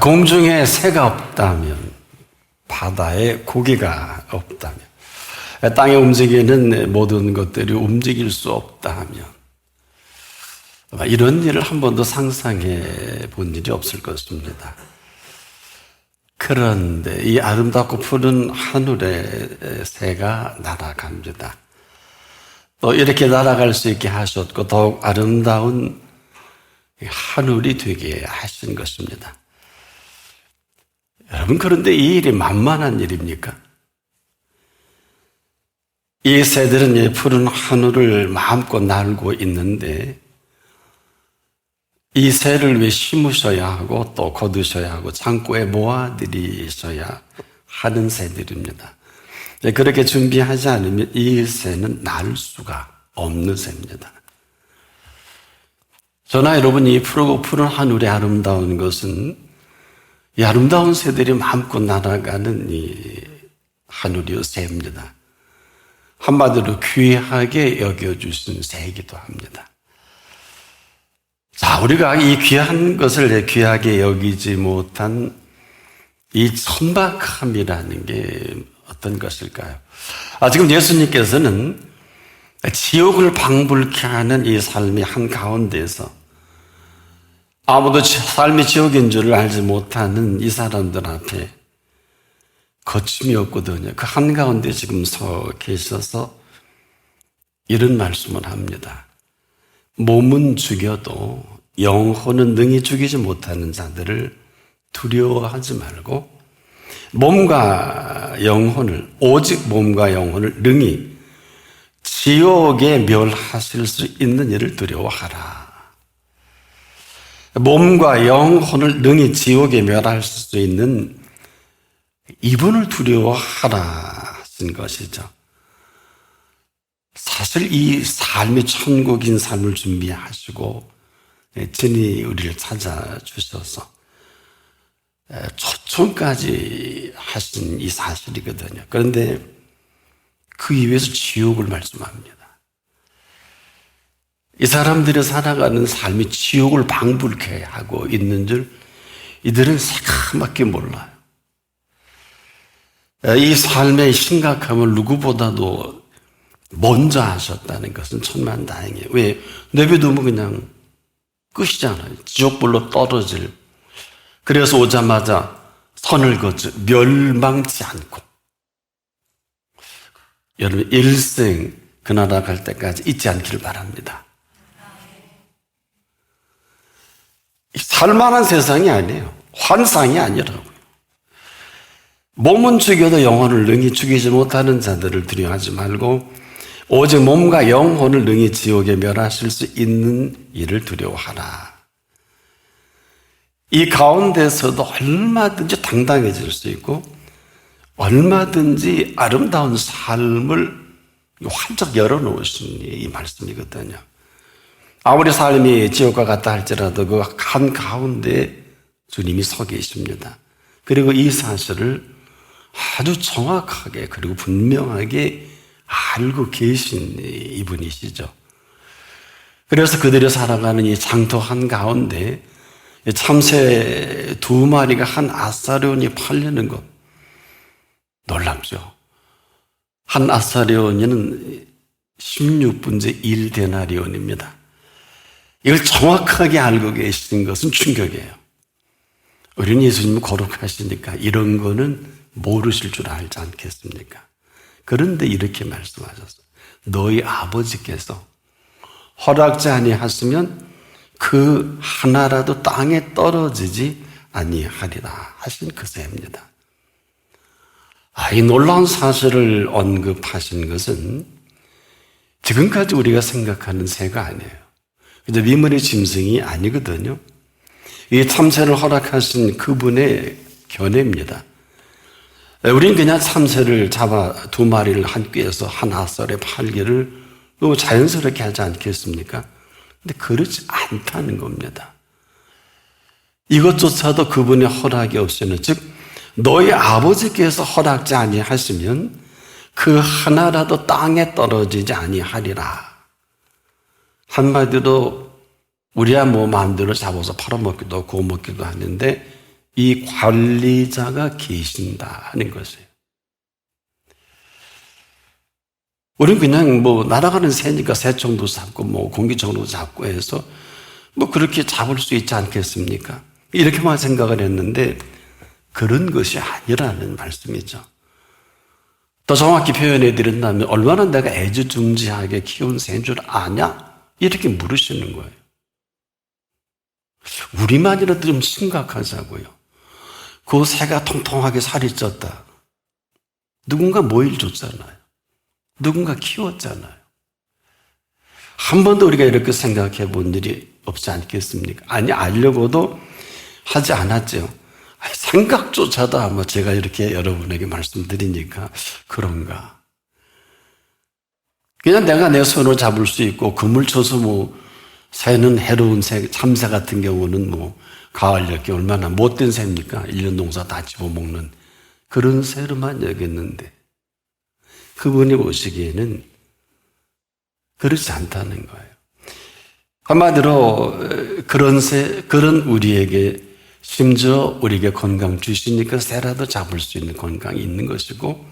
공중에 새가 없다면, 바다에 고기가 없다면, 땅에 움직이는 모든 것들이 움직일 수 없다 하면, 이런 일을 한 번도 상상해 본 일이 없을 것입니다. 그런데 이 아름답고 푸른 하늘에 새가 날아갑니다. 또 이렇게 날아갈 수 있게 하셨고 더욱 아름다운 하늘이 되게 하신 것입니다. 여러분, 그런데 이 일이 만만한 일입니까? 이 새들은 푸른 하늘을 마음껏 날고 있는데 이 새를 왜 심으셔야 하고 또 거두셔야 하고 창고에 모아들이셔야 하는 새들입니다. 그렇게 준비하지 않으면 이 새는 날 수가 없는 새입니다. 저나 여러분, 이 푸르고 푸른 하늘의 아름다운 것은 이 아름다운 새들이 마음껏 날아가는 이 하늘의 새입니다. 한마디로 귀하게 여겨주신 새이기도 합니다. 자, 우리가 이 귀한 것을 귀하게 여기지 못한 이 천박함이라는 게 어떤 것일까요? 지금 예수님께서는 지옥을 방불케 하는 이 삶의 한가운데서 아무도 삶이 지옥인 줄을 알지 못하는 이 사람들 앞에 거침이 없거든요. 그 한가운데 지금 서 계셔서 이런 말씀을 합니다. 몸은 죽여도 영혼은 능히 죽이지 못하는 자들을 두려워하지 말고 몸과 영혼을, 오직 몸과 영혼을 능히 지옥에 멸하실 수 있는 이를 두려워하라. 몸과 영혼을 능히 지옥에 멸할 수 있는 이분을 두려워하라 하신 것이죠. 사실 이 삶이 천국인 삶을 준비하시고 진히 우리를 찾아주셔서 초청까지 하신 이 사실이거든요. 그런데 그 이후에서 지옥을 말씀합니다. 이 사람들이 살아가는 삶이 지옥을 방불케 하고 있는 줄 이들은 새까맣게 몰라요. 이 삶의 심각함을 누구보다도 먼저 하셨다는 것은 천만다행이에요. 왜? 내비두면 그냥 끝이잖아요. 지옥불로 떨어질. 그래서 오자마자 선을 그어 멸망치 않고. 여러분, 일생 그 나라 갈 때까지 잊지 않기를 바랍니다. 살만한 세상이 아니에요. 환상이 아니라고요. 몸은 죽여도 영혼을 능히 죽이지 못하는 자들을 두려워하지 말고 오직 몸과 영혼을 능히 지옥에 멸하실 수 있는 이를 두려워하라. 이 가운데서도 얼마든지 당당해질 수 있고 얼마든지 아름다운 삶을 활짝 열어놓으신 이 말씀이거든요. 아무리 삶이 지옥과 같다 할지라도 그 한가운데 주님이 서 계십니다. 그리고 이 사실을 아주 정확하게 그리고 분명하게 알고 계신 이분이시죠. 그래서 그들이 살아가는 이 장터 한가운데 참새 2마리가 한 아사리온이 팔리는 것 놀랍죠. 한 아사리온은 16분의 1데나리온입니다. 이걸 정확하게 알고 계신 것은 충격이에요. 우리는 예수님은 거룩하시니까 이런 거는 모르실 줄 알지 않겠습니까? 그런데 이렇게 말씀하셨어요. 너희 아버지께서 허락지 아니하시면 그 하나라도 땅에 떨어지지 아니하리라 하신 그 새입니다. 이 놀라운 사실을 언급하신 것은 지금까지 우리가 생각하는 새가 아니에요. 이제 미물의 짐승이 아니거든요. 이 참새를 허락하신 그분의 견해입니다. 우린 그냥 참새를 잡아 2마리를 한 꾀에서 한 아설에 팔기를 너무 자연스럽게 하지 않겠습니까? 근데 그렇지 않다는 겁니다. 이것조차도 그분의 허락이 없이는, 즉 너희 아버지께서 허락지 아니하시면 그 하나라도 땅에 떨어지지 아니하리라. 한마디로 우리야 뭐 마음대로 잡아서 팔아먹기도 구워 먹기도 하는데 이 관리자가 계신다 하는 것이에요. 우리는 그냥 날아가는 새니까 새총도 잡고 공기총도 잡고 해서 그렇게 잡을 수 있지 않겠습니까? 이렇게만 생각을 했는데 그런 것이 아니라는 말씀이죠. 더 정확히 표현해 드린다면 얼마나 내가 애지중지하게 키운 새인 줄 아냐? 이렇게 물으시는 거예요. 우리만이라도 좀 심각하자고요. 그 새가 통통하게 살이 쪘다. 누군가 모일 줬잖아요. 누군가 키웠잖아요. 한 번도 우리가 이렇게 생각해 본 일이 없지 않겠습니까? 아니, 알려고도 하지 않았죠. 생각조차도 아마 제가 이렇게 여러분에게 말씀드리니까 그런가. 그냥 내가 내 손으로 잡을 수 있고 그물 쳐서 새는 해로운 새, 참새 같은 경우는 가을 이렇게 얼마나 못된 새입니까? 1년 농사 다 집어먹는 그런 새로만 여겼는데 그분이 오시기에는 그렇지 않다는 거예요. 한마디로 그런 우리에게 심지어 우리에게 건강 주시니까 새라도 잡을 수 있는 건강이 있는 것이고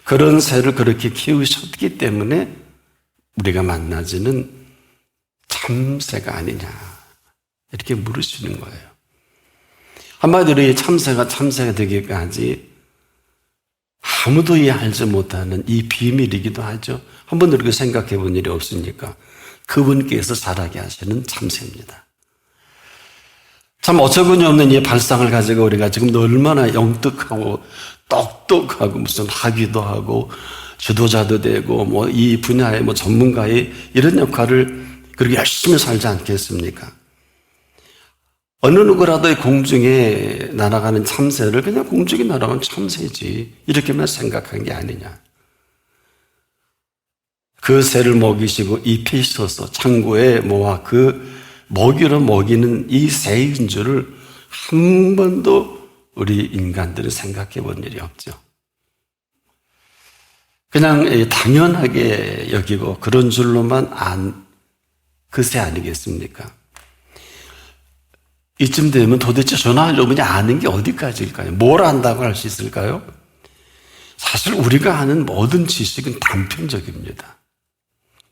그런 새를 그렇게 키우셨기 때문에 우리가 만나지는 참새가 아니냐 이렇게 물으시는 거예요. 한마디로 이 참새가 되기까지 아무도 이해하지 못하는 이 비밀이기도 하죠. 한 번도 그렇게 생각해 본 일이 없으니까 그분께서 자라게 하시는 참새입니다. 참 어처구니 없는 이 발상을 가지고 우리가 지금 얼마나 영특하고 똑똑하고 무슨 학위도 하고 지도자도 되고 이 분야의 전문가의 이런 역할을 그렇게 열심히 살지 않겠습니까? 어느 누구라도 공중에 날아가는 참새를 그냥 공중에 날아가는 참새지 이렇게만 생각한 게 아니냐. 그 새를 먹이시고 잎에 있어서 창고에 모아 그 먹이로 먹이는 이 새인 줄을 한 번도 우리 인간들은 생각해 본 일이 없죠. 그냥 당연하게 여기고 그런 줄로만 안 그 새 아니겠습니까? 이쯤 되면 도대체 전화하려면 아는 게 어디까지일까요? 뭘 안다고 할 수 있을까요? 사실 우리가 아는 모든 지식은 단편적입니다.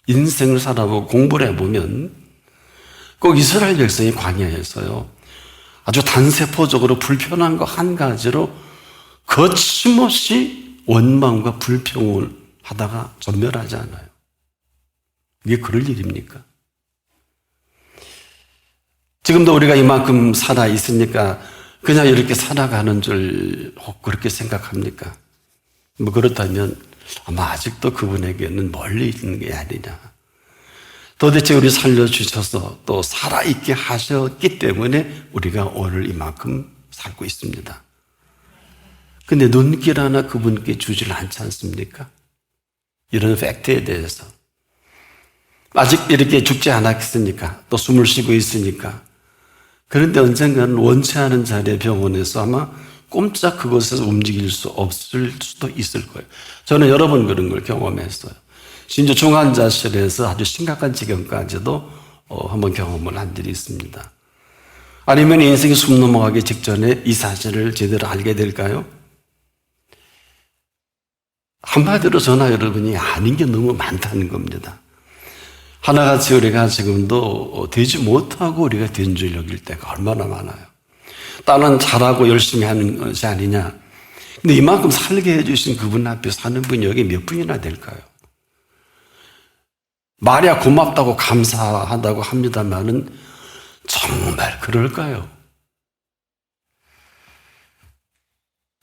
인생을 살아보고 공부를 해보면 꼭 이스라엘 백성이 광야에서요. 아주 단세포적으로 불편한 거 한 가지로 거침없이 원망과 불평을 하다가 전멸하지 않아요. 이게 그럴 일입니까? 지금도 우리가 이만큼 살아 있으니까 그냥 이렇게 살아가는 줄 그렇게 생각합니까? 그렇다면 아마 아직도 그분에게는 멀리 있는 게 아니냐. 도대체 우리 살려주셔서 또 살아있게 하셨기 때문에 우리가 오늘 이만큼 살고 있습니다. 근데 눈길 하나 그분께 주질 않지 않습니까? 이런 팩트에 대해서. 아직 이렇게 죽지 않았으니까, 또 숨을 쉬고 있으니까. 그런데 언젠가는 원치 않은 자리에 병원에서 아마 꼼짝 그곳에서 움직일 수 없을 수도 있을 거예요. 저는 여러 번 그런 걸 경험했어요. 심지어 중환자실에서 아주 심각한 지경까지도 한번 경험을 한 일이 있습니다. 아니면 인생이 숨 넘어가기 직전에 이 사실을 제대로 알게 될까요? 한마디로 저나 여러분이 아는 게 너무 많다는 겁니다. 하나같이 우리가 지금도 되지 못하고 우리가 된 줄 여길 때가 얼마나 많아요. 딸은 잘하고 열심히 하는 것이 아니냐. 근데 이만큼 살게 해주신 그분 앞에 사는 분이 여기 몇 분이나 될까요? 말이야 고맙다고 감사하다고 합니다만은 정말 그럴까요?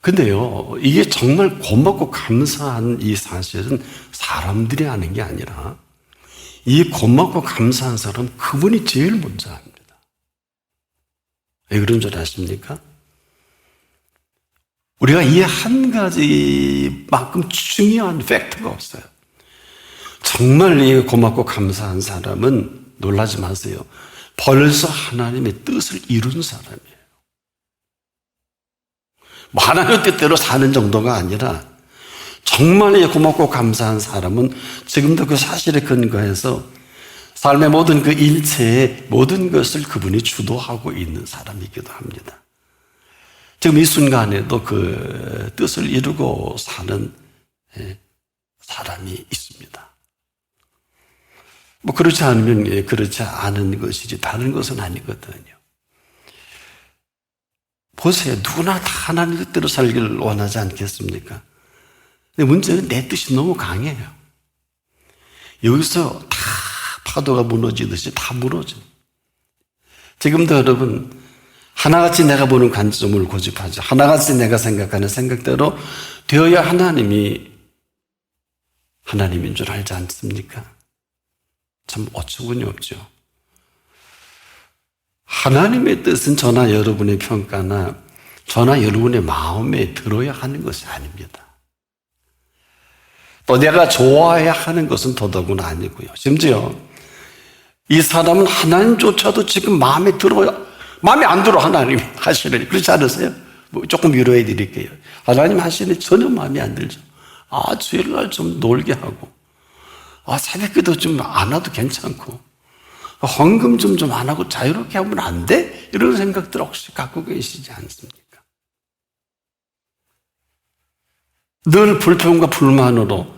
근데요, 이게 정말 고맙고 감사한 이 사실은 사람들이 아는 게 아니라 이 고맙고 감사한 사람 그분이 제일 먼저 합니다. 왜 그런 줄 아십니까? 우리가 이 한 가지만큼 중요한 팩트가 없어요. 정말 이 고맙고 감사한 사람은 놀라지 마세요. 벌써 하나님의 뜻을 이룬 사람이에요. 하나님의 뜻대로 사는 정도가 아니라 정말 이 고맙고 감사한 사람은 지금도 그 사실에 근거해서 삶의 모든 그 일체의 모든 것을 그분이 주도하고 있는 사람이기도 합니다. 지금 이 순간에도 그 뜻을 이루고 사는 사람이 있습니다. 뭐 그렇지 않으면 그렇지 않은 것이지 다른 것은 아니거든요. 보세요. 누구나 다 하나님 뜻대로 살기를 원하지 않겠습니까? 근데 문제는 내 뜻이 너무 강해요. 여기서 다 파도가 무너지듯이 다 무너져. 지금도 여러분 하나같이 내가 보는 관점을 고집하죠. 하나같이 내가 생각하는 생각대로 되어야 하나님인 줄 알지 않습니까? 참 어처구니 없죠. 하나님의 뜻은 저나 여러분의 평가나 저나 여러분의 마음에 들어야 하는 것이 아닙니다. 또 내가 좋아해야 하는 것은 더더구나 아니고요. 심지어 이 사람은 하나님조차도 지금 마음에 안 들어 하나님 하시는 그렇지 않으세요? 뭐 조금 위로해 드릴게요. 하나님 하시는 전혀 마음에 안 들죠. 주일날 좀 놀게 하고 새벽기도 좀 안 와도 괜찮고 헌금 좀 안 하고 자유롭게 하면 안 돼? 이런 생각들 혹시 갖고 계시지 않습니까? 늘 불평과 불만으로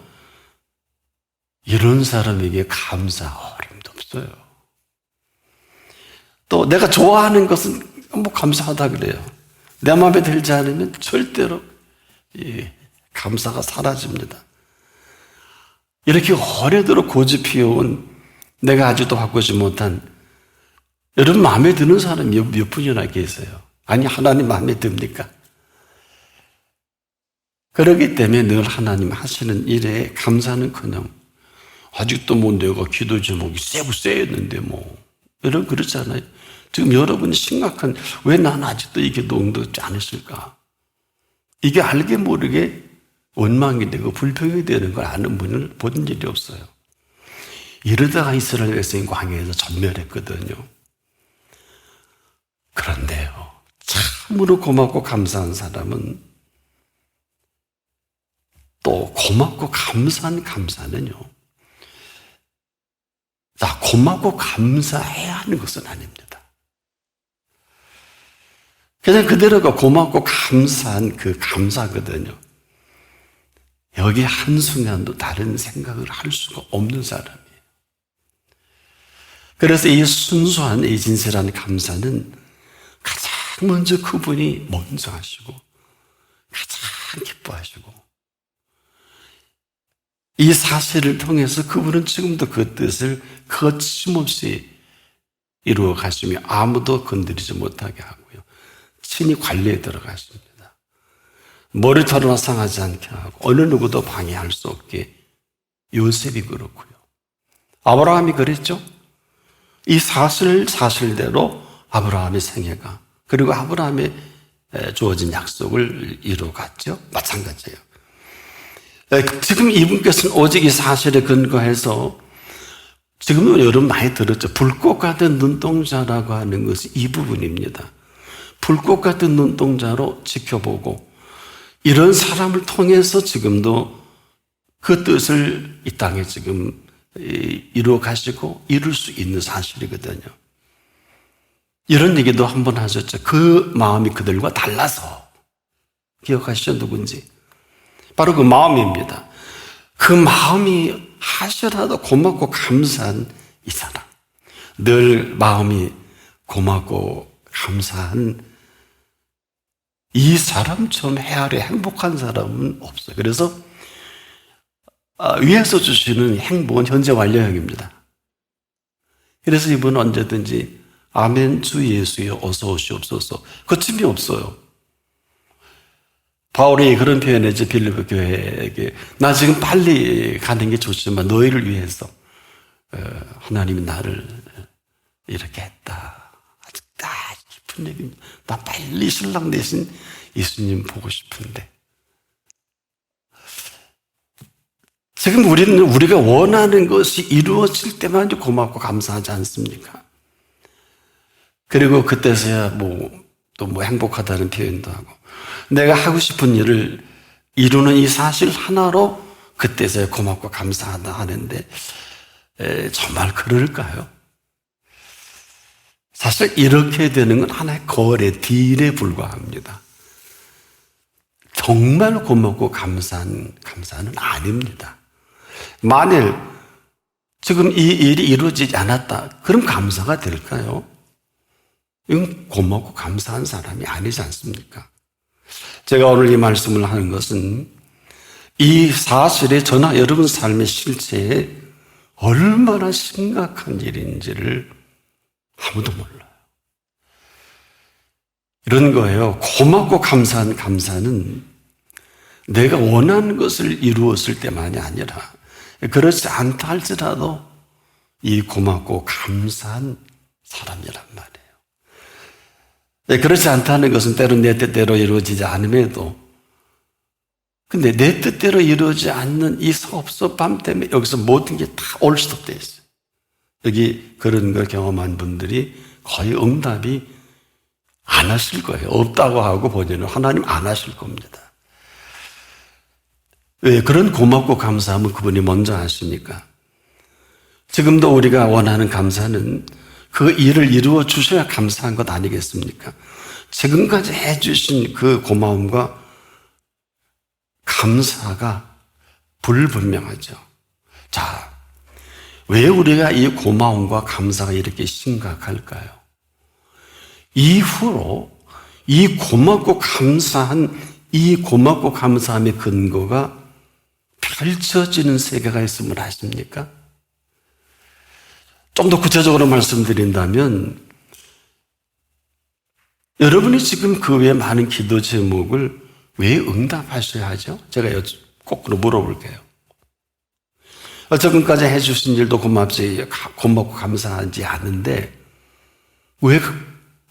이런 사람에게 감사할 힘도 없어요. 또 내가 좋아하는 것은 뭐 감사하다 그래요. 내 마음에 들지 않으면 절대로 감사가 사라집니다. 이렇게 오래도록 고집해온 내가 아직도 바꾸지 못한 여러분 마음에 드는 사람이 몇 분이나 계세요? 아니 하나님 마음에 듭니까? 그렇기 때문에 늘 하나님 하시는 일에 감사는커녕 아직도 뭐 내가 기도 제목이 세였는데 뭐 여러분 그렇잖아요. 지금 여러분이 심각한 왜 난 아직도 이 기도 응답지 않았을까? 이게 알게 모르게 원망이 되고 불평이 되는 걸 아는 분을 본 일이 없어요. 이러다가 이스라엘 백성이 광야에서 전멸했거든요. 그런데요, 참으로 고맙고 감사한 사람은 또 고맙고 감사한 감사는요, 고맙고 감사해야 하는 것은 아닙니다. 그냥 그대로가 고맙고 감사한 그 감사거든요. 여기 한순간도 다른 생각을 할 수가 없는 사람이에요. 그래서 이 순수한 이 진실한 감사는 가장 먼저 그분이 먼저 하시고 가장 기뻐하시고 이 사실을 통해서 그분은 지금도 그 뜻을 거침없이 이루어 가시며 아무도 건드리지 못하게 하고요. 친히 관리에 들어가십니다. 머리털 하나 상하지 않게 하고 어느 누구도 방해할 수 없게 요셉이 그렇고요. 아브라함이 그랬죠. 이 사실대로 아브라함의 생애가 그리고 아브라함의 주어진 약속을 이루어갔죠. 마찬가지예요. 지금 이분께서는 오직 이 사실에 근거해서 지금은 여러분 많이 들었죠. 불꽃 같은 눈동자라고 하는 것이 이 부분입니다. 불꽃 같은 눈동자로 지켜보고 이런 사람을 통해서 지금도 그 뜻을 이 땅에 지금 이루어 가시고 이룰 수 있는 사실이거든요. 이런 얘기도 한번 하셨죠. 그 마음이 그들과 달라서. 기억하시죠? 누군지. 바로 그 마음입니다. 그 마음이 하시라도 고맙고 감사한 이 사람. 늘 마음이 고맙고 감사한 이 사람처럼 헤아려 행복한 사람은 없어요. 그래서 위에서 주시는 행복은 현재 완료형입니다. 그래서 이분은 언제든지 아멘 주 예수여 어서 오시옵소서 거침이 없어요. 바울이 그런 표현을 했죠. 빌립보 교회에게 나 지금 빨리 가는 게 좋지만 너희를 위해서 하나님이 나를 이렇게 했다. 아주 깊은 얘기입니다. 나 빨리 신랑 대신 예수님 보고 싶은데 지금 우리가 원하는 것이 이루어질 때만 고맙고 감사하지 않습니까? 그리고 그때서야 또 행복하다는 표현도 하고 내가 하고 싶은 일을 이루는 이 사실 하나로 그때서야 고맙고 감사하다 하는데 정말 그럴까요? 사실 이렇게 되는 건 하나의 거래 딜에 불과합니다. 정말 고맙고 감사는 아닙니다. 만일 지금 이 일이 이루어지지 않았다, 그럼 감사가 될까요? 이건 고맙고 감사한 사람이 아니지 않습니까? 제가 오늘 이 말씀을 하는 것은 이 사실이 저나 여러분 삶의 실체에 얼마나 심각한 일인지를 아무도 몰라요. 이런 거예요. 고맙고 감사한 감사는 내가 원하는 것을 이루었을 때만이 아니라 그렇지 않다 할지라도 이 고맙고 감사한 사람이란 말이에요. 그렇지 않다는 것은 때론 내 뜻대로 이루어지지 않음에도, 근데 내 뜻대로 이루어지지 않는 이 섭섭함 때문에 여기서 모든 게 다 올스톱되어 있어요. 여기 그런 걸 경험한 분들이 거의 응답이 안 하실 거예요. 없다고 하고 보니는 하나님 안 하실 겁니다. 왜? 그런 고맙고 감사함은 그분이 먼저 하시니까. 지금도 우리가 원하는 감사는 그 일을 이루어 주셔야 감사한 것 아니겠습니까? 지금까지 해주신 그 고마움과 감사가 불분명하죠. 자, 왜 우리가 이 고마움과 감사가 이렇게 심각할까요? 이후로 이 고맙고 감사함의 근거가 펼쳐지는 세계가 있음을 아십니까? 좀 더 구체적으로 말씀드린다면, 여러분이 지금 그 외에 많은 기도 제목을 왜 응답하셔야 하죠? 제가 거꾸로 물어볼게요. 지금까지 해주신 일도 고맙고 감사하지 않은데 왜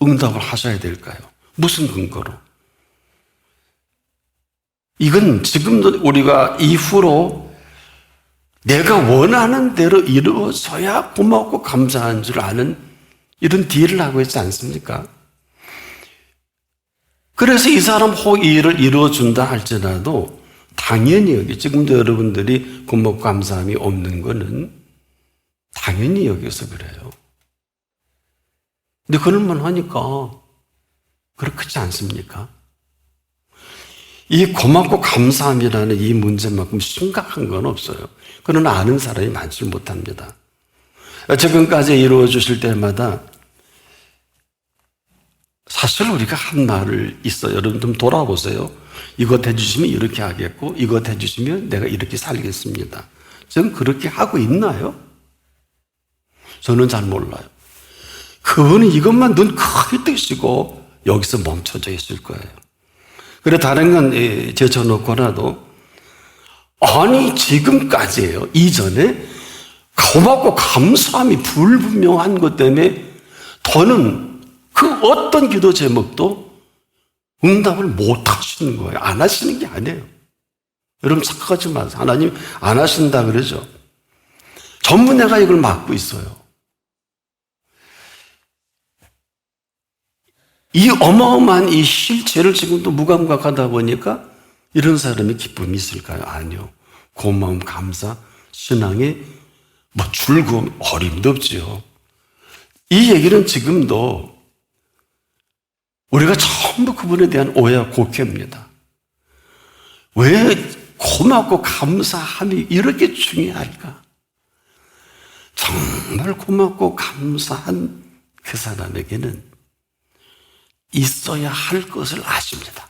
응답을 하셔야 될까요? 무슨 근거로? 이건 지금도 우리가 이후로 내가 원하는 대로 이루어져야 고맙고 감사한 줄 아는 이런 딜을 하고 있지 않습니까? 그래서 이 사람 혹 이 일을 이루어준다 할지라도 당연히 여기 지금도 여러분들이 고맙고 감사함이 없는 거는 당연히 여기서 그래요. 근데 그럴만 하니까 그렇지 않습니까? 이 고맙고 감사함이라는 이 문제만큼 심각한 건 없어요. 그러나 아는 사람이 많지 못합니다. 지금까지 이루어 주실 때마다 사실 우리가 한 말을 있어요. 여러분 좀 돌아보세요. 이것 해주시면 이렇게 하겠고 이것 해주시면 내가 이렇게 살겠습니다. 저는 그렇게 하고 있나요? 저는 잘 몰라요. 그분은 이것만 눈 크게 뜨시고 여기서 멈춰져 있을 거예요. 그래 다른 건 제쳐놓고라도 아니 지금까지예요. 이전에 고맙고 감사함이 불분명한 것 때문에 더는 그 어떤 기도 제목도 응답을 못 하시는 거예요. 안 하시는 게 아니에요. 여러분 착각하지 마세요. 하나님 안 하신다 그러죠. 전부 내가 이걸 막고 있어요. 이 어마어마한 이 실체를 지금도 무감각하다 보니까 이런 사람이 기쁨이 있을까요? 아니요. 고마움, 감사, 신앙에 즐거움, 어림도 없지요. 이 얘기는 지금도 우리가 전부 그분에 대한 오해와 곡해입니다. 왜 고맙고 감사함이 이렇게 중요할까? 정말 고맙고 감사한 그 사람에게는 있어야 할 것을 아십니다.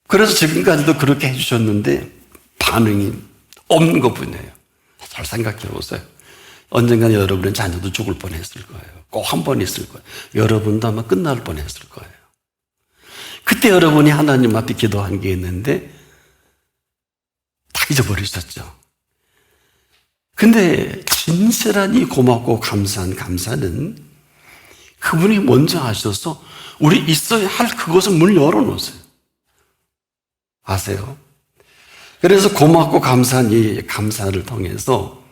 그래서 지금까지도 그렇게 해주셨는데 반응이 없는 것뿐이에요. 잘 생각해 보세요. 언젠가 여러분의 자녀도 죽을 뻔했을 거예요. 꼭 한 번 있을 거예요. 여러분도 아마 끝날 뻔했을 거예요. 그때 여러분이 하나님 앞에 기도한 게 있는데 다 잊어버리셨죠. 근데 진실한 이 고맙고 감사한 감사는 그분이 먼저 하셔서 우리 있어야 할 그것을 문을 열어놓으세요. 아세요? 그래서 고맙고 감사한 이 감사를 통해서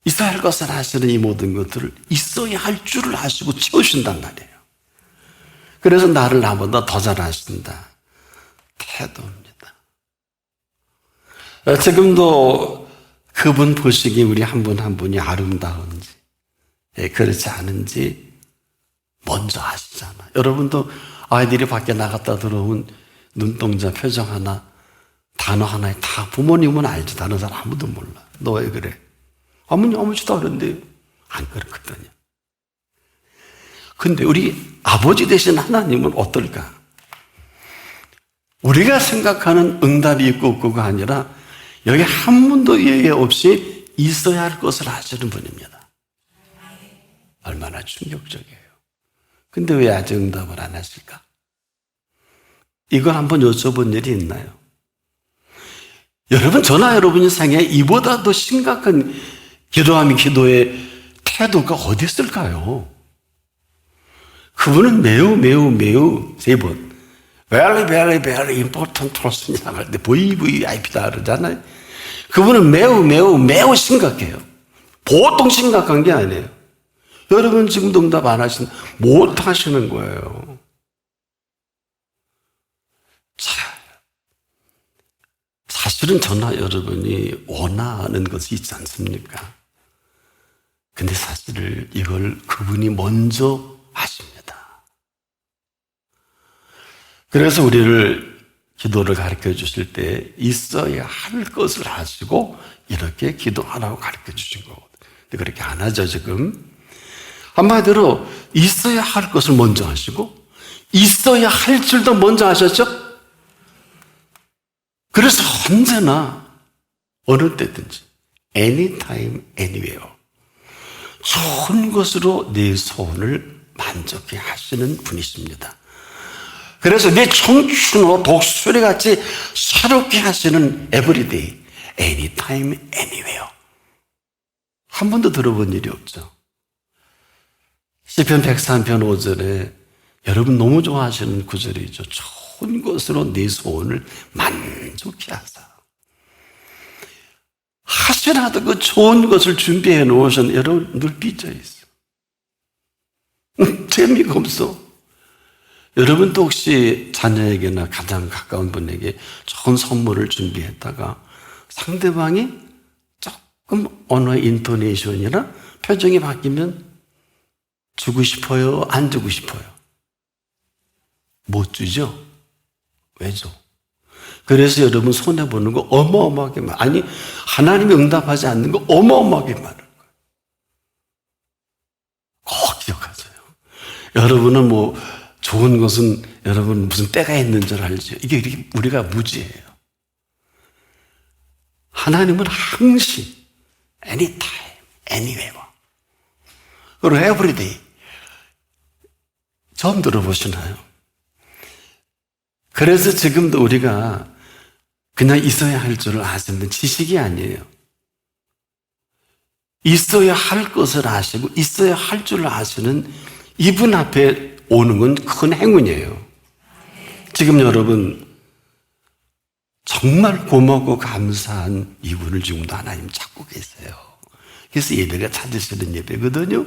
있어야 할 것을 하시는 이 모든 것들을 있어야 할 줄을 아시고 채우신단 말이에요. 그래서 나를 나보다 더 잘하신다. 태도입니다. 지금도 그분 보시기에 우리 한 분 한 분이 아름다운지 그렇지 않은지 먼저 아시잖아요. 여러분도 아이들이 밖에 나갔다 들어오면 눈동자, 표정 하나, 단어 하나에 다 부모님은 알지. 다른 사람 아무도 몰라. 너 왜 그래? 어머니 아무지도 않은데 안 그렇거든요. 근데 우리 아버지 되신 하나님은 어떨까? 우리가 생각하는 응답이 있고 없고가 아니라 여기 한 분도 예외 없이 있어야 할 것을 아시는 분입니다. 얼마나 충격적이에요. 근데 왜 아직 응답을 안 하실까? 이걸 한번 여쭤본 일이 있나요? 여러분, 저나 여러분의 생에 이보다 더 심각한 기도하는 기도의 태도가 어디 있을까요? 그분은 매우 세 번 very, very, very important person 할 때 VVIP다 그러잖아요. 그분은 매우 심각해요. 보통 심각한 게 아니에요. 여러분 지금도 응답 안 하시는, 못 하시는 거예요. 자, 사실은 저나 여러분이 원하는 것이 있지 않습니까? 근데 사실 이걸 그분이 먼저 하십니다. 그래서 우리를 기도를 가르쳐 주실 때 있어야 할 것을 하시고 이렇게 기도하라고 가르쳐 주신 거거든요. 근데 그렇게 안 하죠, 지금. 한마디로 있어야 할 것을 먼저 하시고 있어야 할 줄도 먼저 하셨죠? 그래서 언제나 어느 때든지 anytime, anywhere 좋은 것으로 내 소원을 만족해 하시는 분이십니다. 그래서 내 청춘으로 독수리같이 새롭게 하시는 everyday, anytime, anywhere. 한 번도 들어본 일이 없죠. 시편 103편 5절에 여러분 너무 좋아하시는 구절이죠. 좋은 것으로 내 소원을 만족해 하사. 하시라도 그 좋은 것을 준비해 놓으신 여러분 늘 삐져 있어. 재미가 없어. 여러분도 혹시 자녀에게나 가장 가까운 분에게 좋은 선물을 준비했다가 상대방이 조금 언어의 인토네이션이나 표정이 바뀌면 주고 싶어요? 안 주고 싶어요? 못 주죠? 왜죠? 그래서 여러분 손해보는 거 어마어마하게 많아요. 아니, 하나님이 응답하지 않는 거 어마어마하게 많은 거예요. 꼭 기억하세요. 여러분은 뭐 좋은 것은 여러분 무슨 때가 있는 줄 알죠? 이게 이렇게 우리가 무지해요. 하나님은 항시 anytime, anywhere 그리고 everyday 처음 들어보시나요? 그래서 지금도 우리가 그냥 있어야 할 줄을 아시는 지식이 아니에요. 있어야 할 것을 아시고 있어야 할 줄을 아시는 이분 앞에 오는 건 큰 행운이에요. 지금 여러분 정말 고맙고 감사한 이분을 지금도 하나님 찾고 계세요. 그래서 예배가 찾으시는 예배거든요.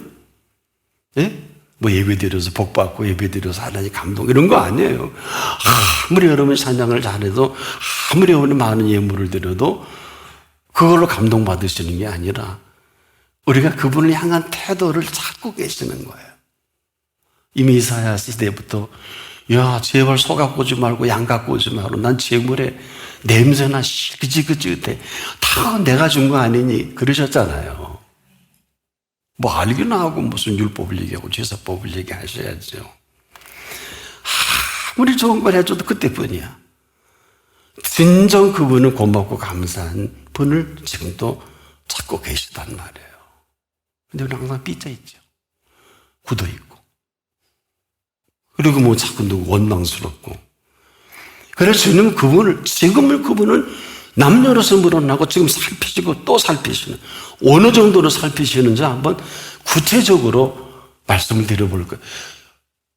예? 뭐 예배 드려서 복 받고 예배 드려서 하나님 감동 이런 거 아니에요. 아무리 여러분 찬양을 잘해도 아무리 여러분 많은 예물을 드려도 그걸로 감동 받으시는 게 아니라 우리가 그분을 향한 태도를 찾고 계시는 거예요. 이미 이사야 시대부터 야 제발 소 갖고 오지 말고 양 갖고 오지 말고 난 재물에 냄새나 그지그지해 다 내가 준 거 아니니 그러셨잖아요. 뭐 알기나 하고 무슨 율법을 얘기하고 제사법을 얘기하셔야죠. 아무리 좋은 걸 해줘도 그때뿐이야. 진정 그분은 고맙고 감사한 분을 지금도 찾고 계시단 말이에요. 근데 우리는 항상 삐져 있죠. 굳어 있고. 그리고 뭐 자꾸 누구 원망스럽고. 그래서 주님은 그분은 남녀로서 물어나고 지금 살피시고 또 살피시는, 어느 정도로 살피시는지 한번 구체적으로 말씀을 드려볼 거예요.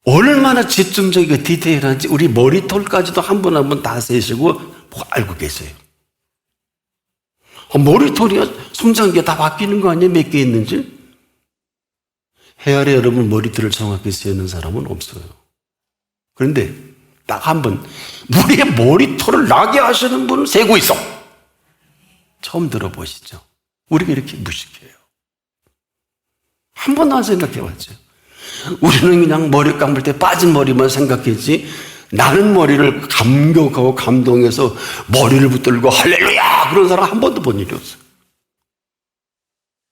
얼마나 집중적이고 디테일한지 우리 머리털까지도 한 번 한 번 다 세시고 알고 계세요. 머리털이 성장기가 다 바뀌는 거 아니에요? 몇 개 있는지? 헤아려 여러분 머리털을 정확히 세는 사람은 없어요. 그런데 딱 한 번 우리의 머리털을 나게 하시는 분은 세고 있어. 처음 들어보시죠? 우리가 이렇게 무식해요. 한 번도 안 생각해 봤죠. 우리는 그냥 머리 감을 때 빠진 머리만 생각했지, 나는 머리를 감격하고 감동해서 머리를 붙들고 할렐루야 그런 사람 한 번도 본 일이 없어요.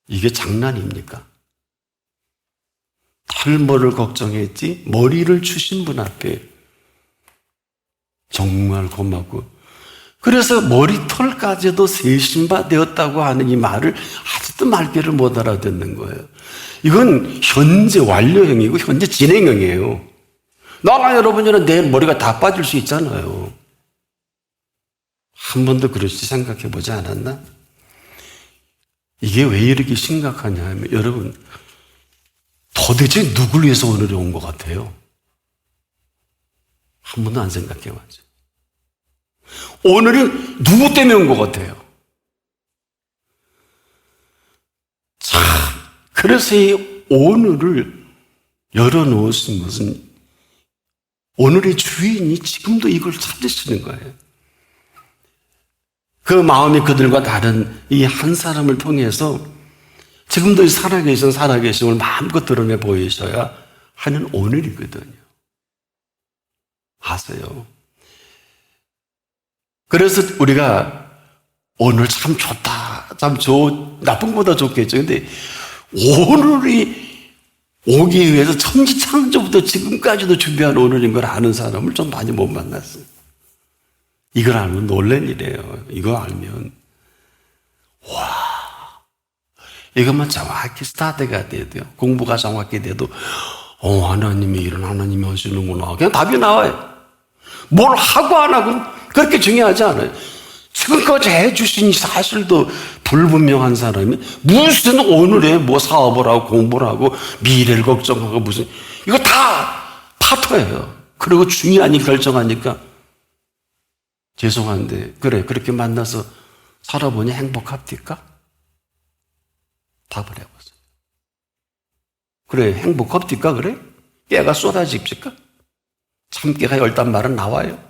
이게 장난입니까? 탈모를 걱정했지 머리를 주신 분 앞에 정말 고맙고, 그래서 머리털까지도 세신바되었다고 하는 이 말을 아직도 말귀를 못 알아듣는 거예요. 이건 현재 완료형이고 현재 진행형이에요. 나나 여러분이나 내일 머리가 다 빠질 수 있잖아요. 한 번도 그렇게 생각해 보지 않았나? 이게 왜 이렇게 심각하냐 하면, 여러분, 도대체 누굴 위해서 오늘이 온 것 같아요? 한 번도 안 생각해 봤죠. 오늘은 누구 때문에 온 것 같아요? 참, 그래서 이 오늘을 열어놓으신 것은 오늘의 주인이 지금도 이걸 찾으시는 거예요. 그 마음이 그들과 다른 이 한 사람을 통해서 지금도 살아계심을 마음껏 드러내 보이셔야 하는 오늘이거든요. 아세요? 그래서 우리가 오늘 참 좋다, 나쁜 것보다 좋겠죠. 근데 오늘이 오기 위해서 천지창조부터 지금까지도 준비한 오늘인 걸 아는 사람을 좀 많이 못 만났어요. 이걸 알면 놀란 일이에요. 이거 알면, 와, 이것만 정확히 스타트가 돼도요, 공부가 정확히 돼도, 하나님이 이런 하나님이 하시는구나, 그냥 답이 나와요. 뭘 하고 안 하고 그렇게 중요하지 않아요. 지금까지 해주신 사실도 불분명한 사람이 무슨 오늘에 뭐 사업을 하고 공부를 하고 미래를 걱정하고 무슨, 이거 다 파토예요. 그리고 중요한 일 결정하니까 죄송한데, 그래, 그렇게 만나서 살아보니 행복합니까? 답을 해보세요. 그래, 행복합니까? 그래? 깨가 쏟아집니까? 참깨가 열단 말은 나와요.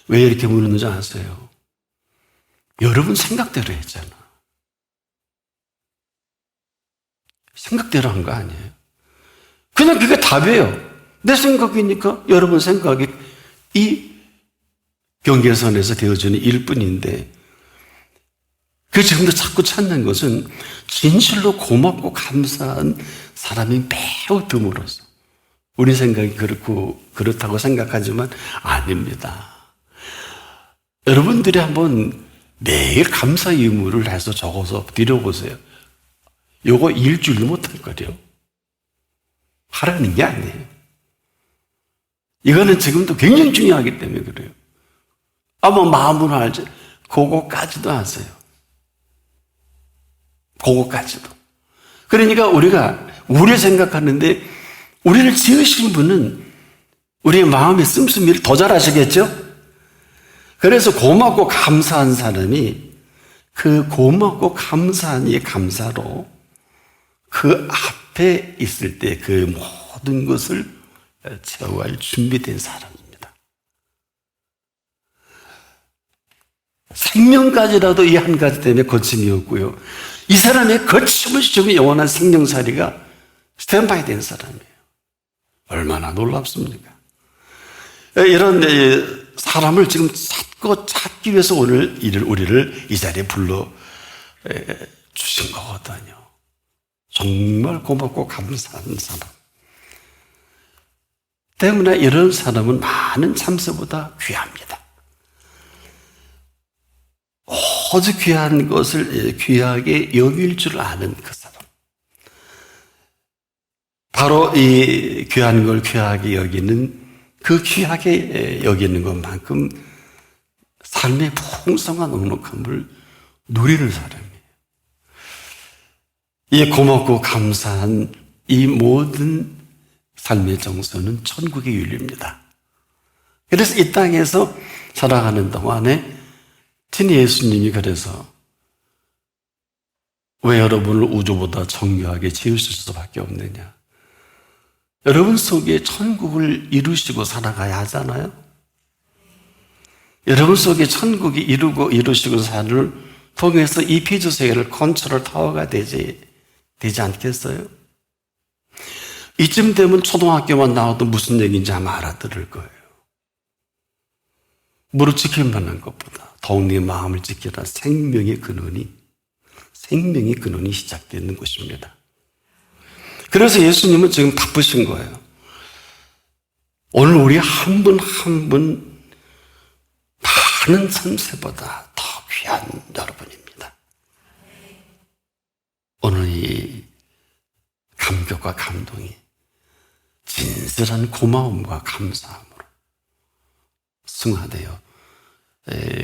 왜 이렇게 물었는지 아세요? 여러분 생각대로 했잖아. 생각대로 한 거 아니에요. 그냥 그게 답이에요. 내 생각이니까 여러분 생각이 이 경계선에서 되어지는 일뿐인데, 그 지금도 자꾸 찾는 것은 진실로 고맙고 감사한 사람이 매우 드물어서, 우리 생각이 그렇다고 생각하지만 아닙니다. 여러분들이 한번 매일 감사 의무를 해서 적어서 드려보세요. 요거 일주일 못할 거래요. 하라는 게 아니에요. 이거는 지금도 굉장히 중요하기 때문에 그래요. 아마 마음으로 알지, 그거까지도 아세요. 그거까지도. 그러니까 우리 생각하는데, 우리를 지으신 분은 우리의 마음의 씀씀이를 더 잘 아시겠죠? 그래서 고맙고 감사한 사람이 그 고맙고 감사한 이 감사로 그 앞에 있을 때 그 모든 것을 채워갈 준비된 사람입니다. 생명까지라도 이 한 가지 때문에 거침이 없고요, 이 사람의 거침없이 지금 영원한 생명살이가 스탠바이 된 사람이에요. 얼마나 놀랍습니까? 이런 사람을 지금 찾기 위해서 오늘 우리를 이 자리에 불러 주신 거거든요. 정말 고맙고 감사한 사람 때문에 이런 사람은 많은 참새보다 귀합니다. 오직 귀한 것을 귀하게 여길 줄 아는 그 사람, 바로 이 귀한 걸 귀하게 여기는, 그 귀하게 여기는 것만큼 삶의 풍성한 넉넉함을 누리는 사람이에요. 이 고맙고 감사한 이 모든 삶의 정서는 천국의 윤리입니다. 그래서 이 땅에서 살아가는 동안에 진 예수님이 그래서 왜 여러분을 우주보다 정교하게 지으실 수밖에 없느냐, 여러분 속에 천국을 이루시고 살아가야 하잖아요. 여러분 속에 천국이 이루시고 사는 통해서 이 피조 세계를 컨트롤 타워가 되지 않겠어요? 이쯤 되면 초등학교만 나와도 무슨 얘기인지 아마 알아들을 거예요. 무릎 지킬 만한 것보다 더욱 네 마음을 지키라. 생명의 근원이 시작되는 곳입니다. 그래서 예수님은 지금 바쁘신 거예요. 오늘 우리 한 분 한 분 많은 참새보다 더 귀한 여러분입니다. 오늘 이 감격과 감동이 진실한 고마움과 감사함으로 승화되어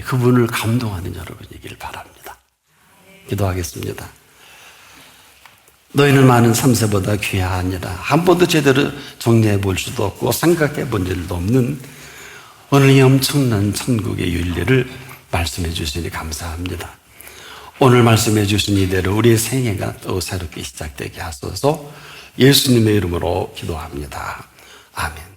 그분을 감동하는 여러분이길 바랍니다. 기도하겠습니다. 너희는 많은 참새보다 귀하니라. 한 번도 제대로 정리해 볼 수도 없고 생각해 본 일도 없는 오늘 이 엄청난 천국의 윤리를 말씀해 주시니 감사합니다. 오늘 말씀해 주신 이대로 우리의 생애가 또 새롭게 시작되게 하소서. 예수님의 이름으로 기도합니다. 아멘.